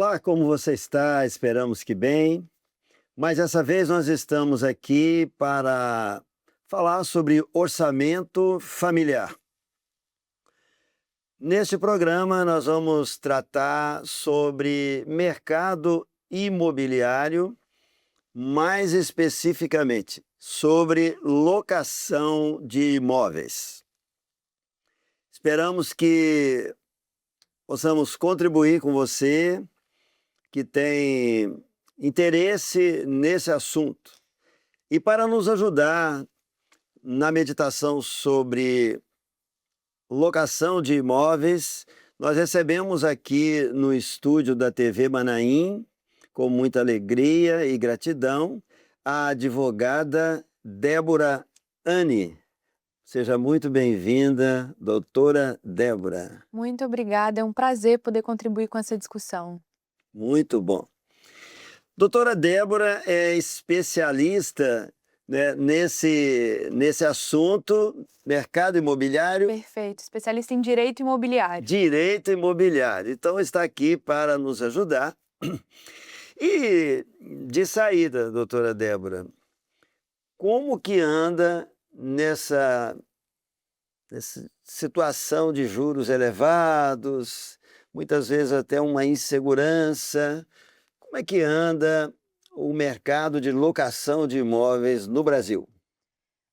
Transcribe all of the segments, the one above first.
Olá, como você está? Esperamos que bem. Mas dessa vez nós estamos aqui para falar sobre orçamento familiar. Neste programa, nós vamos tratar sobre mercado imobiliário, mais especificamente sobre locação de imóveis. Esperamos que possamos contribuir com você que tem interesse nesse assunto. E para nos ajudar na meditação sobre locação de imóveis, nós recebemos aqui no estúdio da TV Manaim, com muita alegria e gratidão, a advogada Débora Anne. Seja muito bem-vinda, doutora Débora. Muito obrigada, é um prazer poder contribuir com essa discussão. Muito bom. Doutora Débora é especialista, né, nesse assunto, mercado imobiliário. Perfeito, especialista em direito imobiliário. Direito imobiliário. Então está aqui para nos ajudar. E de saída, doutora Débora, como que anda nessa situação de juros elevados, muitas vezes até uma insegurança? Como é que anda o mercado de locação de imóveis no Brasil?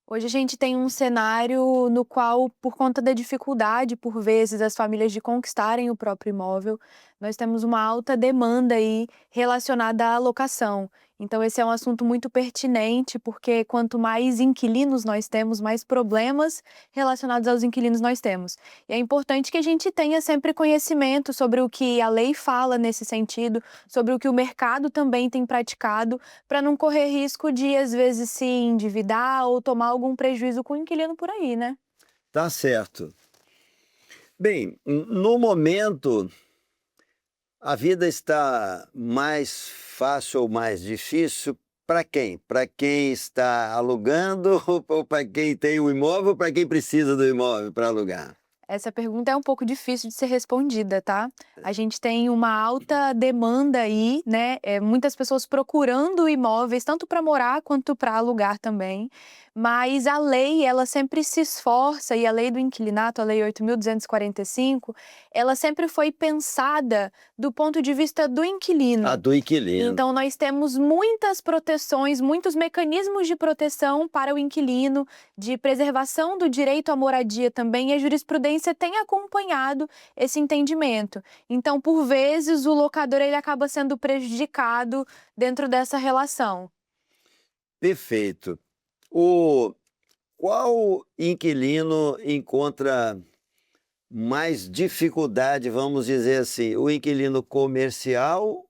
Hoje a gente tem um cenário no qual, por conta da dificuldade, por vezes, das famílias de conquistarem o próprio imóvel, nós temos uma alta demanda aí relacionada à locação. Então esse é um assunto muito pertinente, porque quanto mais inquilinos nós temos, mais problemas relacionados aos inquilinos nós temos. E é importante que a gente tenha sempre conhecimento sobre o que a lei fala nesse sentido, sobre o que o mercado também tem praticado, para não correr risco de, às vezes, se endividar ou tomar algum prejuízo com o inquilino por aí, né? Tá certo. Bem, no momento, a vida está mais fácil ou mais difícil para quem? Para quem está alugando ou para quem tem o imóvel ou para quem precisa do imóvel para alugar? Essa pergunta é um pouco difícil de ser respondida, tá? A gente tem uma alta demanda aí, né? Muitas pessoas procurando imóveis, tanto para morar quanto para alugar também. Mas a lei, ela sempre se esforça, e a lei do inquilinato, a lei 8.245, ela sempre foi pensada do ponto de vista do inquilino. A do inquilino. Então, nós temos muitas proteções, muitos mecanismos de proteção para o inquilino, de preservação do direito à moradia também, e a jurisprudência tem acompanhado esse entendimento. Então, por vezes, o locador ele acaba sendo prejudicado dentro dessa relação. Perfeito. Qual inquilino encontra mais dificuldade, vamos dizer assim, o inquilino comercial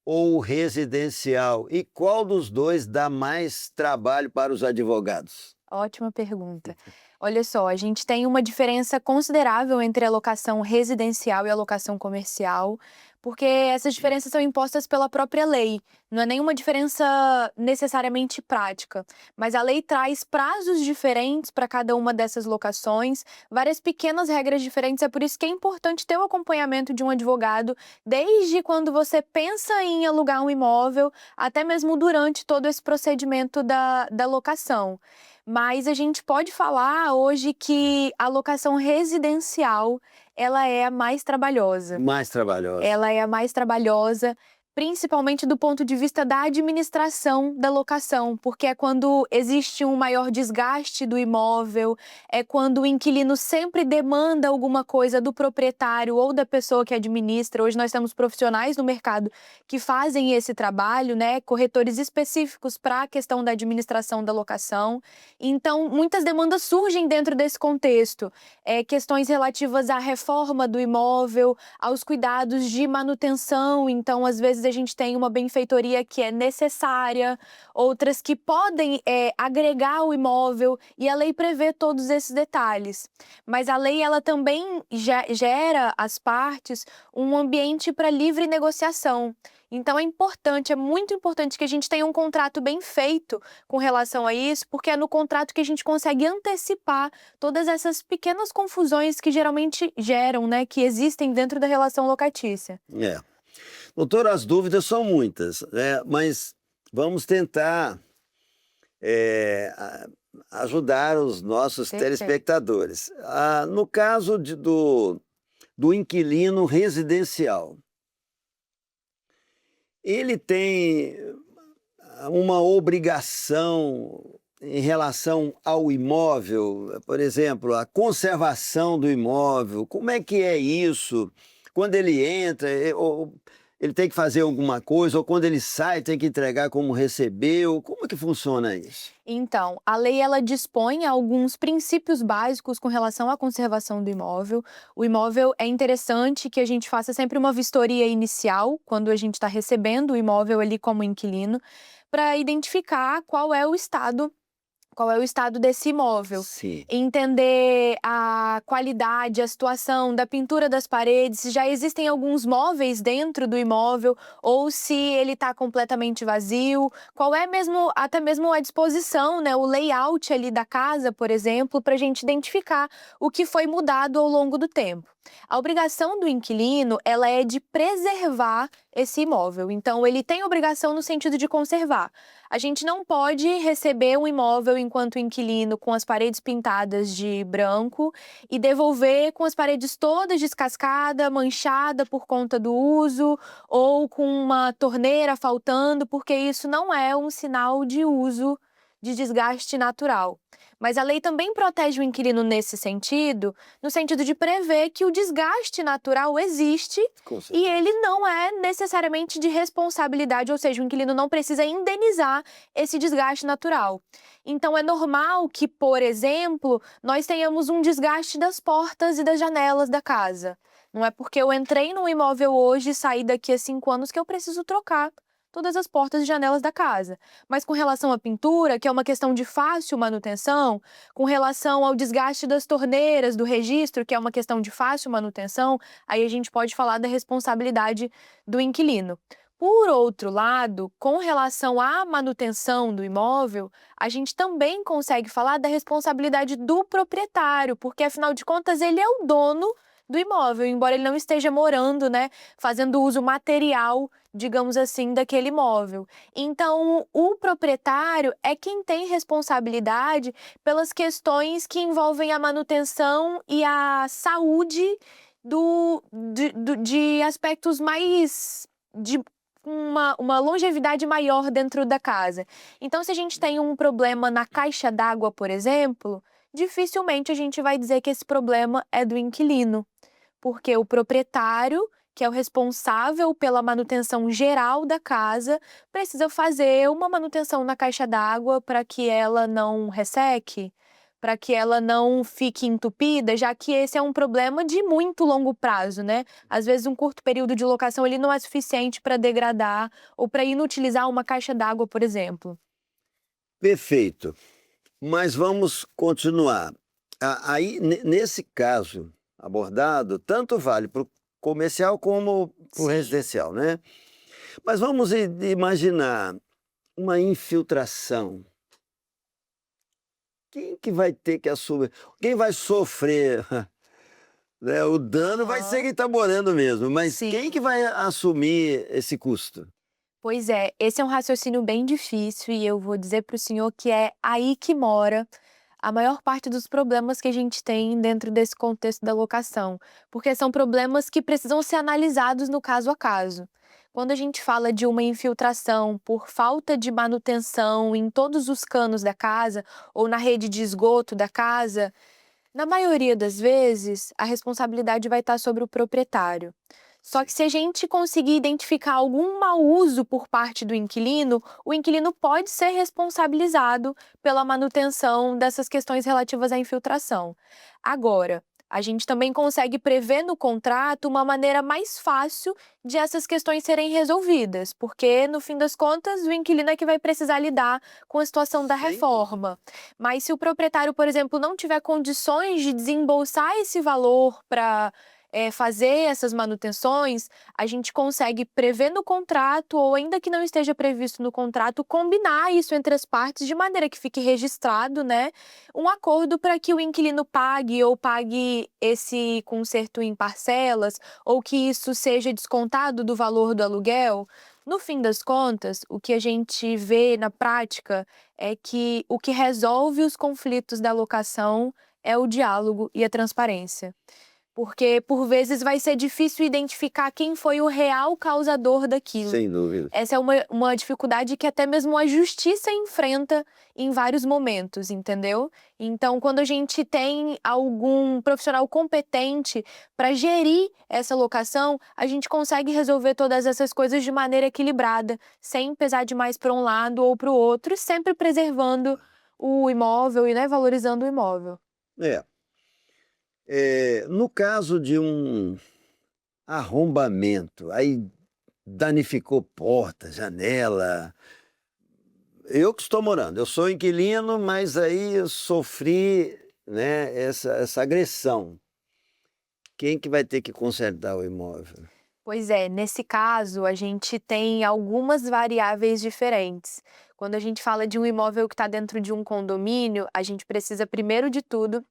ou residencial? E qual dos dois dá mais trabalho para os advogados? Ótima pergunta. Olha só, a gente tem uma diferença considerável entre a locação residencial e a locação comercial, porque essas diferenças são impostas pela própria lei. Não é nenhuma diferença necessariamente prática, mas a lei traz prazos diferentes para cada uma dessas locações, várias pequenas regras diferentes. É por isso que é importante ter o acompanhamento de um advogado desde quando você pensa em alugar um imóvel, até mesmo durante todo esse procedimento da locação. Mas a gente pode falar hoje que a locação residencial, ela é a mais trabalhosa. Mais trabalhosa. Ela é a mais trabalhosa, principalmente do ponto de vista da administração da locação, porque é quando existe um maior desgaste do imóvel, é quando o inquilino sempre demanda alguma coisa do proprietário ou da pessoa que administra. Hoje nós temos profissionais no mercado que fazem esse trabalho, né, corretores específicos para a questão da administração da locação. Então, muitas demandas surgem dentro desse contexto, questões relativas à reforma do imóvel, aos cuidados de manutenção. Então, às vezes a gente tem uma benfeitoria que é necessária, outras que podem agregar o imóvel, e a lei prevê todos esses detalhes. Mas a lei, ela também gera às partes um ambiente para livre negociação. Então é muito importante que a gente tenha um contrato bem feito com relação a isso, porque é no contrato que a gente consegue antecipar todas essas pequenas confusões que geralmente geram, né, que existem dentro da relação locatícia. Doutor, as dúvidas são muitas, né? Mas vamos tentar ajudar os nossos Perfeito. telespectadores. No caso do inquilino residencial, ele tem uma obrigação em relação ao imóvel, por exemplo, a conservação do imóvel, como é que é isso? Quando ele entra, ele tem que fazer alguma coisa, ou quando ele sai, tem que entregar como recebeu, como é que funciona isso? Então, a lei ela dispõe alguns princípios básicos com relação à conservação do imóvel. O imóvel é interessante que a gente faça sempre uma vistoria inicial, quando a gente está recebendo o imóvel ali como inquilino, para identificar qual é o estado desse imóvel. Sim. Entender a qualidade, a situação da pintura das paredes, se já existem alguns móveis dentro do imóvel ou se ele está completamente vazio, qual é mesmo, até mesmo a disposição, né, o layout ali da casa, por exemplo, para a gente identificar o que foi mudado ao longo do tempo. A obrigação do inquilino, ela é de preservar esse imóvel. Então, ele tem obrigação no sentido de conservar. A gente não pode receber um imóvel enquanto inquilino com as paredes pintadas de branco e devolver com as paredes todas descascadas, manchada por conta do uso ou com uma torneira faltando, porque isso não é um sinal de uso de desgaste natural. Mas a lei também protege o inquilino nesse sentido, no sentido de prever que o desgaste natural existe e ele não é necessariamente de responsabilidade, ou seja, o inquilino não precisa indenizar esse desgaste natural. Então é normal que, por exemplo, nós tenhamos um desgaste das portas e das janelas da casa. Não é porque eu entrei num imóvel hoje e saí daqui a 5 anos que eu preciso trocar todas as portas e janelas da casa. Mas com relação à pintura, que é uma questão de fácil manutenção, com relação ao desgaste das torneiras, do registro, que é uma questão de fácil manutenção, aí a gente pode falar da responsabilidade do inquilino. Por outro lado, com relação à manutenção do imóvel, a gente também consegue falar da responsabilidade do proprietário, porque afinal de contas ele é o dono do imóvel, embora ele não esteja morando, né, fazendo uso material, digamos assim, daquele imóvel. Então, o proprietário é quem tem responsabilidade pelas questões que envolvem a manutenção e a saúde de aspectos mais de uma longevidade maior dentro da casa. Então, se a gente tem um problema na caixa d'água, por exemplo, dificilmente a gente vai dizer que esse problema é do inquilino, porque o proprietário, que é o responsável pela manutenção geral da casa, precisa fazer uma manutenção na caixa d'água para que ela não resseque, para que ela não fique entupida, já que esse é um problema de muito longo prazo, né? Às vezes um curto período de locação ele não é suficiente para degradar ou para inutilizar uma caixa d'água, por exemplo. Perfeito. Mas vamos continuar. Aí, nesse caso abordado, tanto vale para o comercial como para o Sim. residencial, né? Mas vamos imaginar uma infiltração. Quem que vai ter que assumir? Quem vai sofrer? Né? O dano vai ser quem está morando mesmo, mas Sim. quem que vai assumir esse custo? Pois é, esse é um raciocínio bem difícil e eu vou dizer para o senhor que é aí que mora a maior parte dos problemas que a gente tem dentro desse contexto da locação, porque são problemas que precisam ser analisados no caso a caso. Quando a gente fala de uma infiltração por falta de manutenção em todos os canos da casa ou na rede de esgoto da casa, na maioria das vezes a responsabilidade vai estar sobre o proprietário. Só que se a gente conseguir identificar algum mau uso por parte do inquilino, o inquilino pode ser responsabilizado pela manutenção dessas questões relativas à infiltração. Agora, a gente também consegue prever no contrato uma maneira mais fácil de essas questões serem resolvidas, porque, no fim das contas, o inquilino é que vai precisar lidar com a situação da reforma. Mas se o proprietário, por exemplo, não tiver condições de desembolsar esse valor para fazer essas manutenções, a gente consegue prever no contrato, ou ainda que não esteja previsto no contrato, combinar isso entre as partes de maneira que fique registrado, né, um acordo para que o inquilino pague ou pague esse conserto em parcelas, ou que isso seja descontado do valor do aluguel. No fim das contas, o que a gente vê na prática é que o que resolve os conflitos da locação é o diálogo e a transparência. Porque, por vezes, vai ser difícil identificar quem foi o real causador daquilo. Sem dúvida. Essa é uma dificuldade que até mesmo a justiça enfrenta em vários momentos, entendeu? Então, quando a gente tem algum profissional competente para gerir essa locação, a gente consegue resolver todas essas coisas de maneira equilibrada, sem pesar demais para um lado ou para o outro, e sempre preservando o imóvel e, né, valorizando o imóvel. É. No caso de um arrombamento, aí danificou porta, janela. Eu que estou morando, eu sou inquilino, mas aí eu sofri, né, essa agressão. Quem que vai ter que consertar o imóvel? Pois é, nesse caso, a gente tem algumas variáveis diferentes. Quando a gente fala de um imóvel que está dentro de um condomínio, a gente precisa, primeiro de tudo,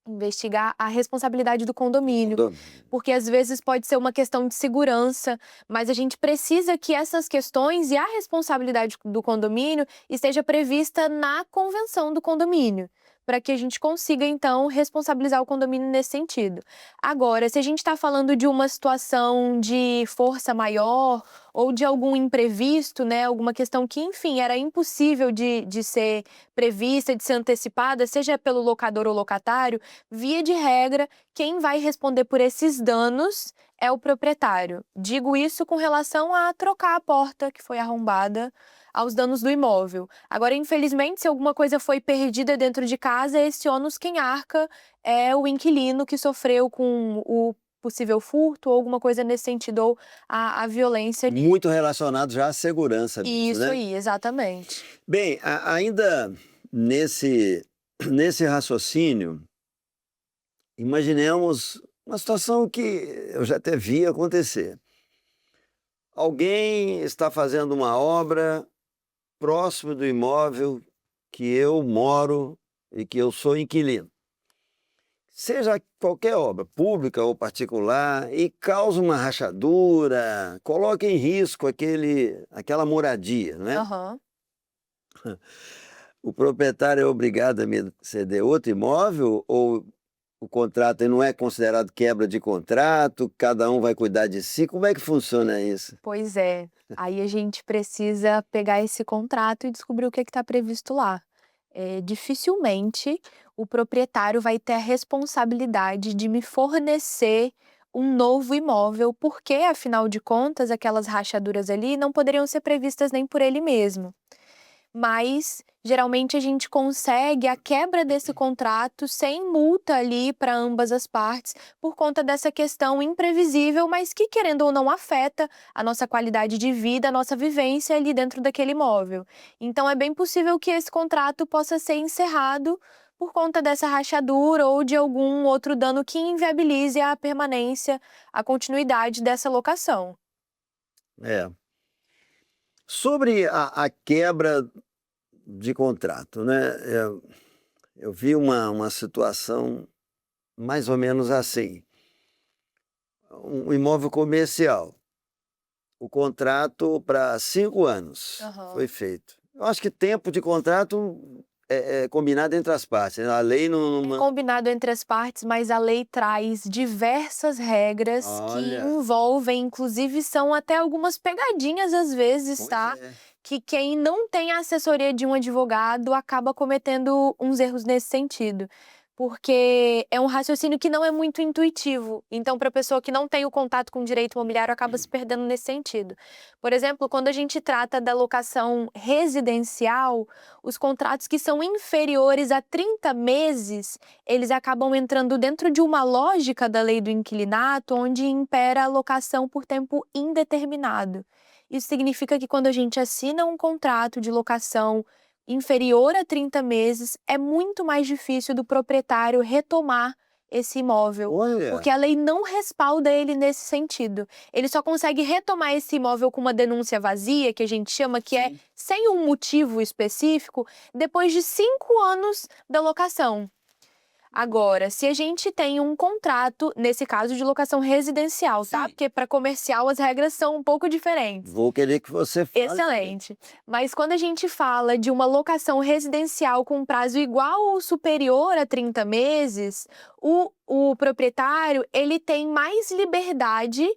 investigar a responsabilidade do condomínio, Do- porque às vezes pode ser uma questão de segurança, mas a gente precisa que essas questões e a responsabilidade do condomínio esteja prevista na convenção do condomínio, para que a gente consiga, então, responsabilizar o condomínio nesse sentido. Agora, se a gente está falando de uma situação de força maior ou de algum imprevisto, né, alguma questão que, enfim, era impossível de ser prevista, de ser antecipada, seja pelo locador ou locatário, via de regra, quem vai responder por esses danos é o proprietário. Digo isso com relação a trocar a porta que foi arrombada, aos danos do imóvel. Agora, infelizmente, se alguma coisa foi perdida dentro de casa, esse ônus quem arca é o inquilino que sofreu com o possível furto ou alguma coisa nesse sentido, ou a violência. Muito relacionado já à segurança mesmo, Isso né? aí, exatamente. Bem, ainda nesse, nesse raciocínio, imaginemos uma situação que eu já até vi acontecer. Alguém está fazendo uma obra próximo do imóvel que eu moro e que eu sou inquilino. Seja qualquer obra, pública ou particular, e causa uma rachadura, coloca em risco aquela moradia, né? Aham. O proprietário é obrigado a me ceder outro imóvel ou o contrato não é considerado quebra de contrato, cada um vai cuidar de si? Como é que funciona isso? Pois é. Aí a gente precisa pegar esse contrato e descobrir o que está previsto lá. Dificilmente o proprietário vai ter a responsabilidade de me fornecer um novo imóvel, porque, afinal de contas, aquelas rachaduras ali não poderiam ser previstas nem por ele mesmo. Mas, geralmente, a gente consegue a quebra desse contrato sem multa ali para ambas as partes, por conta dessa questão imprevisível, mas que, querendo ou não, afeta a nossa qualidade de vida, a nossa vivência ali dentro daquele imóvel. Então, é bem possível que esse contrato possa ser encerrado por conta dessa rachadura ou de algum outro dano que inviabilize a permanência, a continuidade dessa locação. É. Sobre a quebra de contrato, né? Eu vi uma situação mais ou menos assim. Um imóvel comercial, o contrato para 5 anos foi Aham. feito. Eu acho que tempo de contrato é combinado entre as partes, né? A lei É não... combinado entre as partes, mas a lei traz diversas regras que Olha, envolvem, inclusive são até algumas pegadinhas às vezes, pois tá? é. Que quem não tem a assessoria de um advogado acaba cometendo uns erros nesse sentido. Porque é um raciocínio que não é muito intuitivo. Então, para a pessoa que não tem o contato com o direito imobiliário, acaba se perdendo nesse sentido. Por exemplo, quando a gente trata da locação residencial, os contratos que são inferiores a 30 meses, eles acabam entrando dentro de uma lógica da lei do inquilinato, onde impera a locação por tempo indeterminado. Isso significa que quando a gente assina um contrato de locação inferior a 30 meses, é muito mais difícil do proprietário retomar esse imóvel, Olha, porque a lei não respalda ele nesse sentido. Ele só consegue retomar esse imóvel com uma denúncia vazia, que a gente chama, que é sim. sem um motivo específico, depois de 5 anos da locação. Agora, se a gente tem um contrato, nesse caso de locação residencial, tá? Sim. Porque para comercial as regras são um pouco diferentes. Vou querer que você fale. Excelente. Mas quando a gente fala de uma locação residencial com um prazo igual ou superior a 30 meses, o proprietário ele tem mais liberdade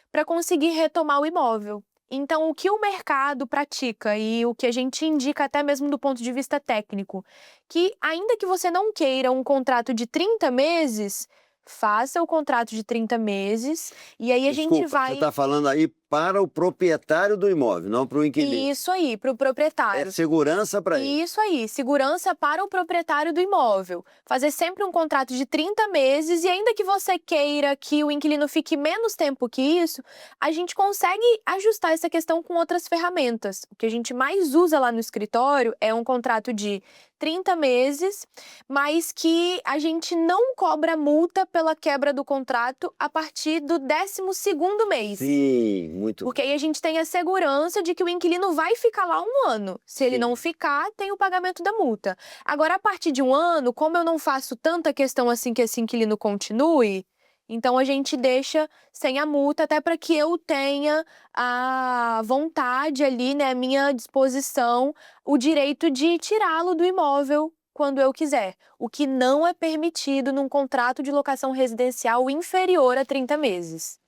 para conseguir retomar o imóvel. Então, o que o mercado pratica e o que a gente indica até mesmo do ponto de vista técnico, que ainda que você não queira um contrato de 30 meses, faça o contrato de 30 meses e aí a gente Desculpa, vai... você está falando aí para o proprietário do imóvel, não para o inquilino. Isso aí, para o É proprietário. segurança para ele. Isso aí, segurança para o proprietário do imóvel. Fazer sempre um contrato de 30 meses e ainda que você queira que o inquilino fique menos tempo que isso, a gente consegue ajustar essa questão com outras ferramentas. O que a gente mais usa lá no escritório é um contrato de 30 meses, mas que a gente não cobra multa pela quebra do contrato a partir do 12º mês. Sim, muito Porque aí a gente tem a segurança de que o inquilino vai ficar lá 1 ano. Se ele Sim. não ficar, tem o pagamento da multa. Agora, a partir de 1 ano, como eu não faço tanta questão assim que esse inquilino continue, então a gente deixa sem a multa, até para que eu tenha a vontade ali, né, à minha disposição, o direito de tirá-lo do imóvel quando eu quiser. O que não é permitido num contrato de locação residencial inferior a 30 meses.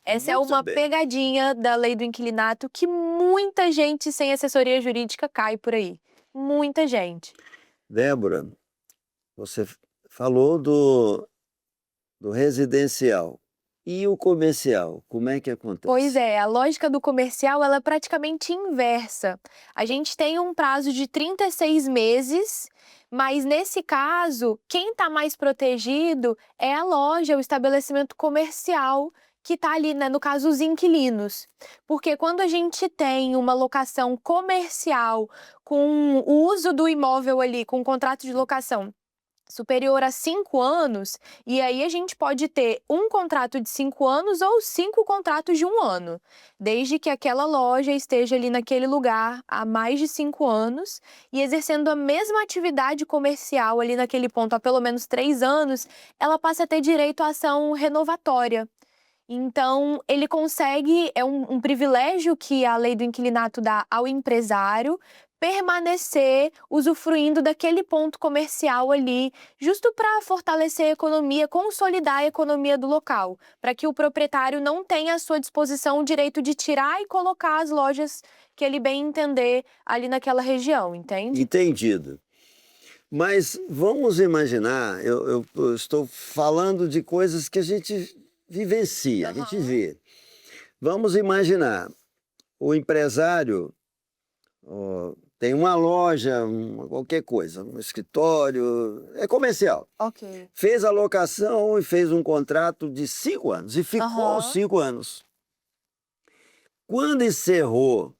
Essa é Muito uma bem. pegadinha da lei do inquilinato que muita gente sem assessoria jurídica cai por aí. Muita gente. Débora, você falou do residencial. E o comercial, como é que acontece? Pois é, a lógica do comercial ela é praticamente inversa. A gente tem um prazo de 36 meses, mas nesse caso, quem está mais protegido é a loja, o estabelecimento comercial, que está ali, né, no caso, os inquilinos. Porque quando a gente tem uma locação comercial com o uso do imóvel ali, com um contrato de locação superior a 5 anos, e aí a gente pode ter um contrato de 5 anos ou 5 contratos de 1 ano, desde que aquela loja esteja ali naquele lugar há mais de 5 anos e exercendo a mesma atividade comercial ali naquele ponto há pelo menos 3 anos, ela passa a ter direito à ação renovatória. Então, ele consegue, é um privilégio que a lei do inquilinato dá ao empresário, permanecer usufruindo daquele ponto comercial ali, justo para fortalecer a economia, consolidar a economia do local, para que o proprietário não tenha à sua disposição o direito de tirar e colocar as lojas que ele bem entender ali naquela região, entende? Entendido. Mas vamos imaginar, eu estou falando de coisas que a gente vivencia, a gente Aham. vê. Vamos imaginar, o empresário tem uma loja, qualquer coisa, um escritório, é comercial. Ok. Fez a locação e fez um contrato de 5 anos e ficou Aham. os 5 anos. Quando encerrou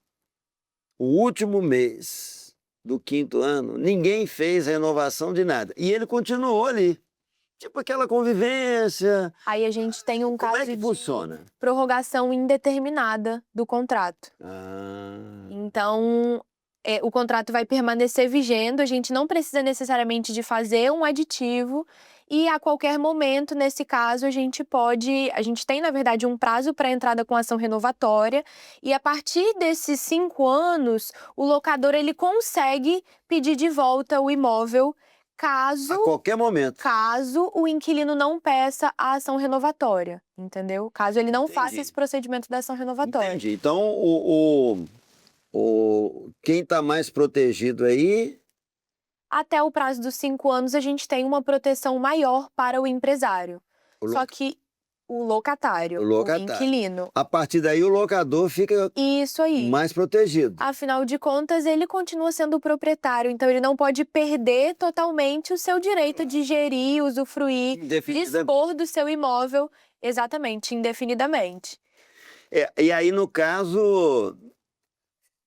o último mês do 5º ano, ninguém fez renovação de nada. E ele continuou ali. Tipo aquela convivência. Aí a gente tem um Como é caso que de funciona? prorrogação indeterminada do contrato. Ah, Então, o contrato vai permanecer vigendo, a gente não precisa necessariamente de fazer um aditivo e a qualquer momento, nesse caso, a gente tem, na verdade, um prazo para entrada com ação renovatória e a partir desses 5 anos, o locador ele consegue pedir de volta o imóvel a qualquer momento. caso o inquilino não peça a ação renovatória, entendeu? Caso ele não faça Entendi. esse procedimento da ação renovatória. Entendi. Então, quem está mais protegido aí, Até o prazo dos 5 anos, a gente tem uma proteção maior para o empresário. o Só que o locatário, o o locatário. inquilino, A partir daí, o locador fica isso aí. mais protegido. Afinal de contas, ele continua sendo o proprietário, então ele não pode perder totalmente o seu direito de gerir, usufruir, dispor do seu imóvel, exatamente, indefinidamente. E aí, no caso,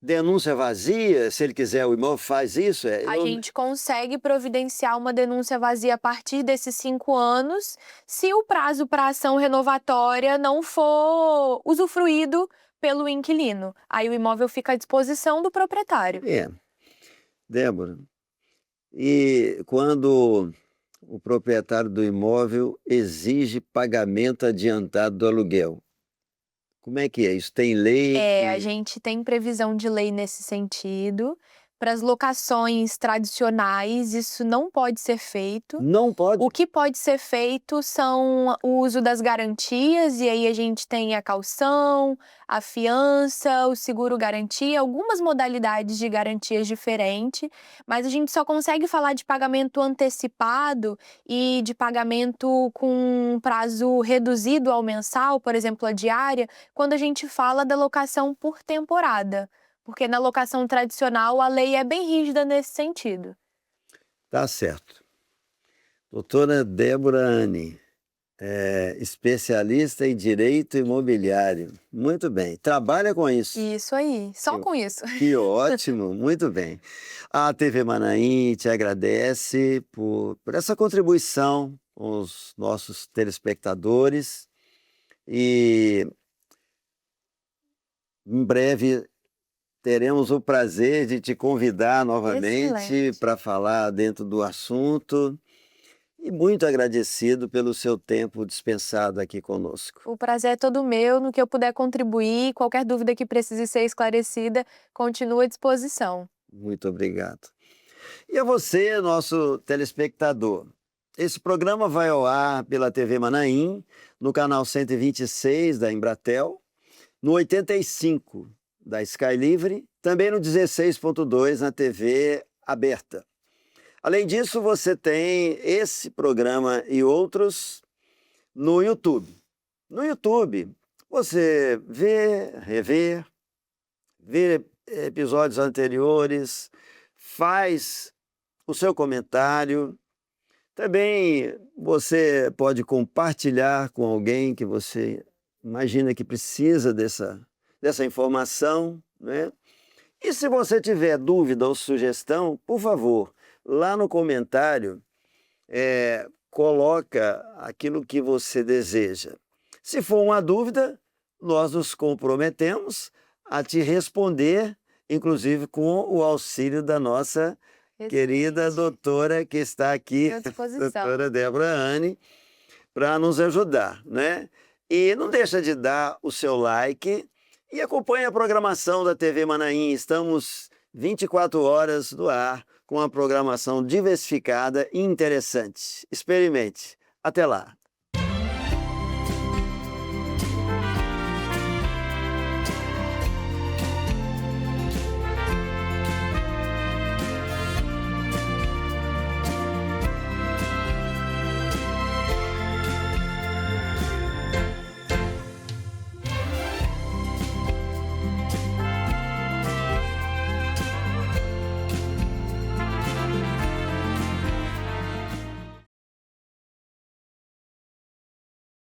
denúncia vazia, se ele quiser, o imóvel faz isso? A gente consegue providenciar uma denúncia vazia a partir desses 5 anos, se o prazo para ação renovatória não for usufruído pelo inquilino. Aí o imóvel fica à disposição do proprietário. Débora, e quando o proprietário do imóvel exige pagamento adiantado do aluguel, como é que é? Isso tem lei? A gente tem previsão de lei nesse sentido. Para as locações tradicionais, isso não pode ser feito. Não pode? O que pode ser feito são o uso das garantias, e aí a gente tem a caução, a fiança, o seguro-garantia, algumas modalidades de garantias diferentes, mas a gente só consegue falar de pagamento antecipado e de pagamento com prazo reduzido ao mensal, por exemplo, a diária, quando a gente fala da locação por temporada. Porque na locação tradicional a lei é bem rígida nesse sentido. Tá certo. Doutora Débora Anne, especialista em direito imobiliário. Muito bem. Trabalha com isso? Isso aí, só com isso. Que ótimo, muito bem. A TV Manaim te agradece por essa contribuição com os nossos telespectadores e em breve teremos o prazer de te convidar novamente para falar dentro do assunto. E muito agradecido pelo seu tempo dispensado aqui conosco. O prazer é todo meu, no que eu puder contribuir, qualquer dúvida que precise ser esclarecida, continuo à disposição. Muito obrigado. E a você, nosso telespectador, esse programa vai ao ar pela TV Manaim, no canal 126 da Embratel, no 85 da Sky Livre, também no 16.2 na TV aberta. Além disso, você tem esse programa e outros no YouTube. No YouTube, você vê episódios anteriores, faz o seu comentário. Também você pode compartilhar com alguém que você imagina que precisa dessa informação, né? E se você tiver dúvida ou sugestão, por favor, lá no comentário, coloca aquilo que você deseja. Se for uma dúvida, nós nos comprometemos a te responder, inclusive com o auxílio da nossa querida doutora que está aqui, doutora Débora Anne, para nos ajudar, né? E não deixa de dar o seu like e acompanhe a programação da TV Manaim. Estamos 24 horas no ar com uma programação diversificada e interessante. Experimente. Até lá!